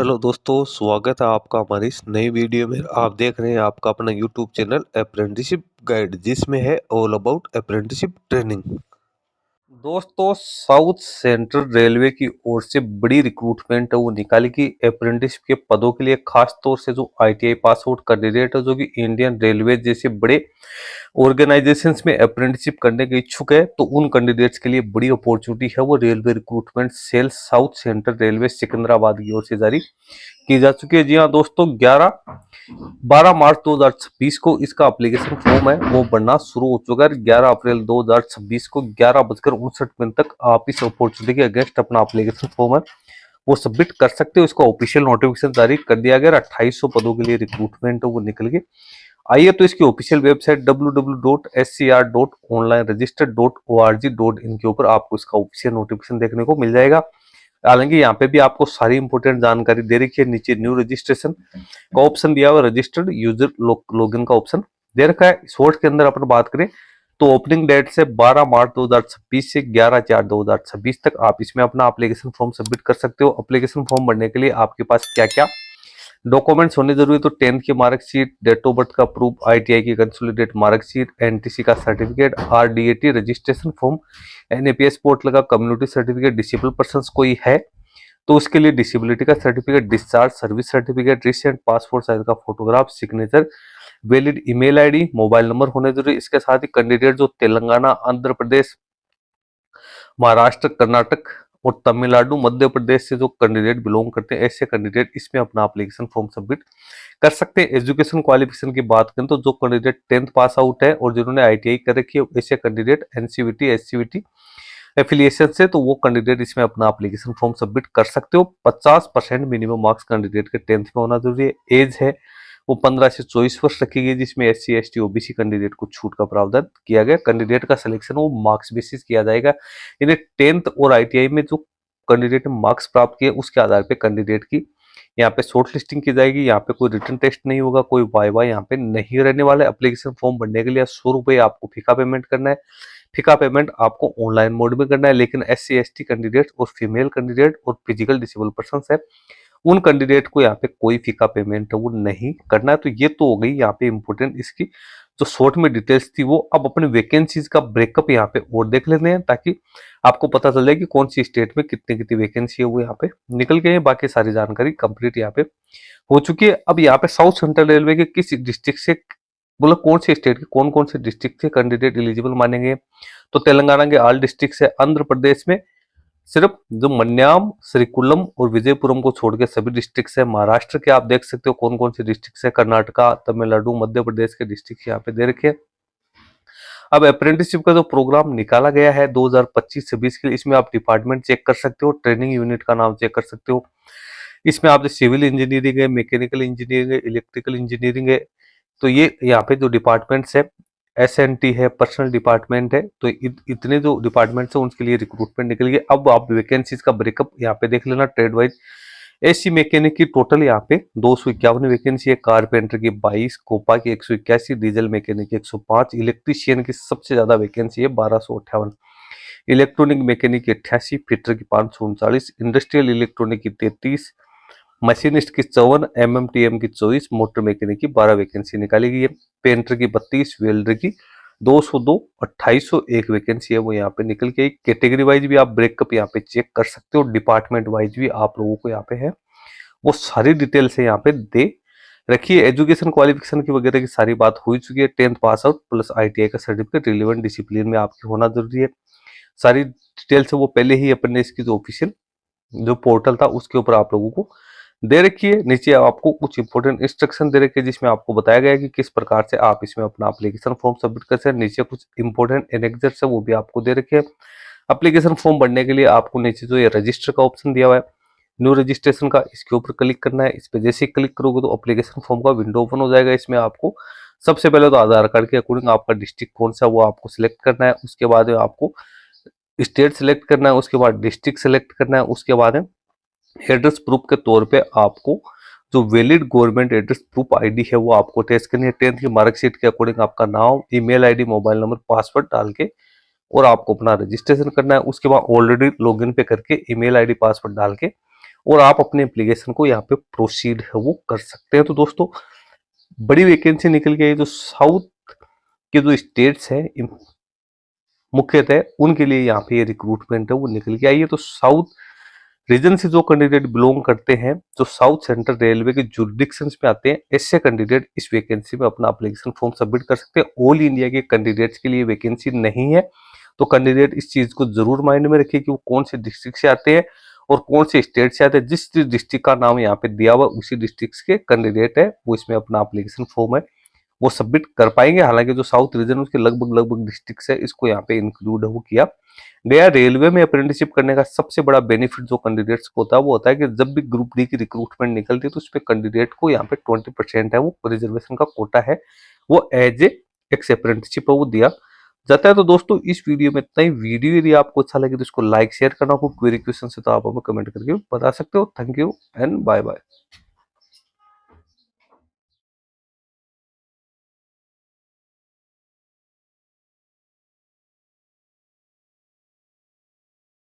Hello दोस्तों, स्वागत है आपका हमारी इस नई वीडियो में। आप देख रहे हैं आपका अपना यूट्यूब चैनल अप्रेंटिसशिप गाइड, जिसमें है ऑल अबाउट अप्रेंटिसशिप ट्रेनिंग। दोस्तों, साउथ सेंट्रल रेलवे की ओर से बड़ी रिक्रूटमेंट है वो निकाली कि अप्रेंटिस के पदों के लिए, खास तौर से जो आईटीआई पास आउट कैंडिडेट है जो कि इंडियन रेलवे जैसे बड़े ऑर्गेनाइजेशंस में अप्रेंटिसशिप करने के इच्छुक है, तो उन कैंडिडेट्स के लिए बड़ी अपॉर्चुनिटी है वो railway recruitment cell south central railway Secunderabad की ओर से जारी की जा चुकी है। जी हाँ दोस्तों, 12 मार्च 2026 को इसका एप्लीकेशन फॉर्म है वो भरना शुरू हो चुका है। 11 अप्रैल 2026 को 11:59 तक आप इस अपॉर्चुनिटी के अगेंस्ट अपना एप्लीकेशन फॉर्म है वो सबमिट कर सकते हो। इसका ऑफिशियल नोटिफिकेशन जारी कर दिया गया। 2800 पदों के लिए रिक्रूटमेंट है वो निकल के आइए तो इसकी ऑफिशियल वेबसाइट www.scr.onlineregister.org.in के ऊपर आपको इसका ऑफिशियल नोटिफिकेशन देखने को मिल जाएगा। हालांकि यहाँ पे भी आपको सारी इंपोर्टेंट जानकारी दे रखी है। नीचे न्यू रजिस्ट्रेशन का ऑप्शन दिया हुआ है, रजिस्टर्ड यूजर लॉगिन का ऑप्शन दे रखा है। शॉर्ट के अंदर अपन बात करें तो ओपनिंग डेट से 12 मार्च 2026 से 11/4/2026 तक आप इसमें अपना एप्लीकेशन फॉर्म सबमिट कर सकते हो। एप्लीकेशन फॉर्म भरने के लिए आपके पास क्या क्या डॉक्यूमेंट्स होने जरूरी है, तो 10th की मार्कशीट, डेट ऑफ बर्थ का प्रूफ, आईटीआई की कंसोलिडेट मार्कशीट, एनटीसी का certificate, RDAT registration form, NAPS portal का कम्युनिटी सर्टिफिकेट, डिसेबल पर्संस कोई है तो उसके लिए डिसेबिलिटी का certificate, discharge service certificate, recent passport size का photograph, signature, valid email ID, mobile number होने जरूरी। इसके साथ ही कैंडिडेट जो तेलंगाना, आंध्र प्रदेश, महाराष्ट्र, कर्नाटक और तमिलनाडु, मध्य प्रदेश से जो कैंडिडेट बिलोंग करते हैं, ऐसे कैंडिडेट इसमें अपना एप्लीकेशन फॉर्म सबमिट कर सकते हैं। एजुकेशन क्वालिफिकेशन की बात करें तो जो कैंडिडेट 10th पास आउट है और जिन्होंने आईटीआई कर रखी है, ऐसे कैंडिडेट एनसीवीटी एससीवीटी एफिलिएशन से, तो वो कैंडिडेट इसमें अपना एप्लीकेशन फॉर्म सबमिट कर सकते हो। 50% मिनिमम मार्क्स कैंडिडेट के 10th में होना जरूरी है। एज है वो 15 से 24 वर्ष रखी गई, जिसमें एससी एसटी ओबीसी कैंडिडेट को छूट का प्रावधान किया गया। कैंडिडेट का सिलेक्शन वो मार्क्स बेसिस किया जाएगा। यानी 10th और आईटीआई में जो कैंडिडेट ने मार्क्स प्राप्त किए उसके आधार पे कैंडिडेट की यहाँ पे शॉर्ट लिस्टिंग की जाएगी। यहाँ पे कोई रिटन टेस्ट नहीं होगा, कोई वाइवा यहाँ पे नहीं रहने वाला है। एप्लीकेशन फॉर्म भरने के लिए 100 रुपये आपको फीका पेमेंट करना है। फीका पेमेंट आपको ऑनलाइन मोड में करना है, लेकिन एससी एसटी कैंडिडेट और फीमेल कैंडिडेट और फिजिकल डिसेबल पर्सन है उन कैंडिडेट को यहाँ पे कोई फीका पेमेंट वो नहीं करना है। तो ये तो हो गई यहाँ पे इंपोर्टेंट इसकी जो शॉर्ट में डिटेल्स थी वो। अब अपने वैकेंसीज का ब्रेकअप यहाँ पे और देख लेते हैं ताकि आपको पता चल जाए कि कौन सी स्टेट में कितनी कितनी वैकेंसी है वो यहाँ पे निकल गए हैं। बाकी सारी जानकारी कंप्लीट यहाँ पे हो चुकी है। अब यहाँ पे साउथ सेंट्रल रेलवे के किस डिस्ट्रिक्ट से, मतलब कौन से स्टेट के कौन से डिस्ट्रिक्ट से कैंडिडेट एलिजिबल मानेंगे, तो तेलंगाना के ऑल डिस्ट्रिक्ट है, आंध्र प्रदेश में सिर्फ जो मन्याम, श्रीकुलम और विजयपुरम को छोड़ के सभी डिस्ट्रिक्ट है। महाराष्ट्र के आप देख सकते हो कौन कौन से डिस्ट्रिक्ट है, कर्नाटका, तमिलनाडु, मध्य प्रदेश के डिस्ट्रिक्ट यहाँ पे दे रखे हैं। अब अप्रेंटिसशिप का जो प्रोग्राम निकाला गया है 2025-26 के लिए, इसमें आप डिपार्टमेंट चेक कर सकते हो, ट्रेनिंग यूनिट का नाम चेक कर सकते हो। इसमें आप सिविल इंजीनियरिंग है, मैकेनिकल इंजीनियरिंग है, इलेक्ट्रिकल इंजीनियरिंग है, तो ये यहाँ पे जो डिपार्टमेंट्स है, एसएनटी है, पर्सनल डिपार्टमेंट है, तो इतने जो डिपार्टमेंट्स है उनके लिए रिक्रूटमेंट निकल गए। अब आप वैकेंसीज का ब्रेकअप यहाँ पे देख लेना ट्रेड वाइज। एसी मैकेनिक की टोटल यहाँ पे 251 वैकेंसी है, कारपेंटर की 22, कोपा की 181, डीजल मैकेनिक की 105, इलेक्ट्रीशियन की सबसे ज्यादा वैकेंसी है 1258, इलेक्ट्रॉनिक मैकेनिक की 88, फिटर की 539, इंडस्ट्रियल इलेक्ट्रॉनिक की 33, मशीनिस्ट की 54, एमएमटीएम की 24, मोटर मैकेनिक की 12 वैकेंसी निकाली गई है। पेंटर की 32, वेल्डर की 202, 2801 वैकेंसी है वो यहाँ पे निकल के। कैटेगरी वाइज भी आप ब्रेकअप यहाँ पे चेक कर सकते हो, डिपार्टमेंट वाइज भी आप लोगों को यहाँ पे है वो सारी डिटेल से यहाँ पे दे रखिए। एजुकेशन क्वालिफिकेशन की वगैरह की सारी बात हो चुकी है। 10th pass out plus ITI का सर्टिफिकेट रिलेवेंट डिसिप्लिन में आपकी होना जरूरी है। सारी डिटेल्स है वो पहले ही अपन ने इसकी जो ऑफिशियल जो पोर्टल था उसके ऊपर आप लोगों को दे रखी है। नीचे आपको कुछ इंपोर्टेंट इंस्ट्रक्शन दे रखे हैं जिसमें आपको बताया गया है कि किस प्रकार से आप इसमें अपना एप्लीकेशन फॉर्म सबमिट कर सकते हैं। नीचे कुछ इंपोर्टेंट एनेक्सर्स है वो भी आपको दे रखे हैं। एप्लीकेशन फॉर्म भरने के लिए आपको नीचे जो ये रजिस्टर का ऑप्शन दिया हुआ है, न्यू रजिस्ट्रेशन का, इसके ऊपर क्लिक करना है। इस पे जैसे ही क्लिक करोगे तो एप्लीकेशन फॉर्म का विंडो ओपन हो जाएगा। इसमें आपको सबसे पहले तो आधार कार्ड के अकॉर्डिंग आपका डिस्ट्रिक्ट कौन सा वो आपको सिलेक्ट करना है। उसके बाद आपको स्टेट सिलेक्ट करना है, उसके बाद डिस्ट्रिक्ट सिलेक्ट करना है, उसके बाद एड्रेस प्रूफ के तौर पे आपको जो valid government address proof ID है वो आपको टेस्ट करनी है। 10th की मार्कशीट के अकॉर्डिंग आपका नाम, email ID, mobile number, password डाल के और आपको अपना रजिस्ट्रेशन करना है। उसके बाद ऑलरेडी लॉगिन पे करके ईमेल आईडी पासवर्ड डाल के और आप अपने एप्लीकेशन को यहाँ पे प्रोसीड है वो कर सकते हैं। तो दोस्तों बड़ी वैकेंसी निकल के आई, जो साउथ के जो स्टेट्स है मुख्यतः उनके लिए यहाँ पे ये रिक्रूटमेंट है वो निकल के आई है। तो साउथ रीजन से जो कैंडिडेट बिलोंग करते हैं, जो साउथ सेंट्रल रेलवे के जुरिडिक्शंस में आते हैं, ऐसे कैंडिडेट इस वैकेंसी में अपना एप्लीकेशन फॉर्म सबमिट कर सकते हैं। ऑल इंडिया के कैंडिडेट्स के लिए वैकेंसी नहीं है। तो कैंडिडेट इस चीज को जरूर माइंड में रखिए कि वो कौन से डिस्ट्रिक्ट से आते हैं और कौन से स्टेट से आते हैं। जिस डिस्ट्रिक्ट का नाम यहाँ पे दिया हुआ उसी डिस्ट्रिक्ट के कैंडिडेट है वो इसमें अपना एप्लीकेशन फॉर्म है वो सबमिट कर पाएंगे। हालांकि जो साउथ रीजन उसके लगभग डिस्ट्रिक्ट है इसको यहाँ पे इंक्लूड हो किया गया। रेलवे में अप्रेंटिसशिप करने का सबसे बड़ा बेनिफिट जो कैंडिडेट्स को होता है वो होता है कि जब भी ग्रुप डी की रिक्रूटमेंट निकलती है तो उसमें कैंडिडेट को यहाँ पे 20% है वो रिजर्वेशन का कोटा है वो एज ए एक्स अप्रेंटिसशिप वो दिया जाता है। तो दोस्तों इस वीडियो में इतना ही। वीडियो यदि आपको अच्छा लगे तो इसको लाइक शेयर करना। आपको क्वेरी क्वेश्चन से तो आप हमें कमेंट करके बता सकते हो। Thank you and bye bye.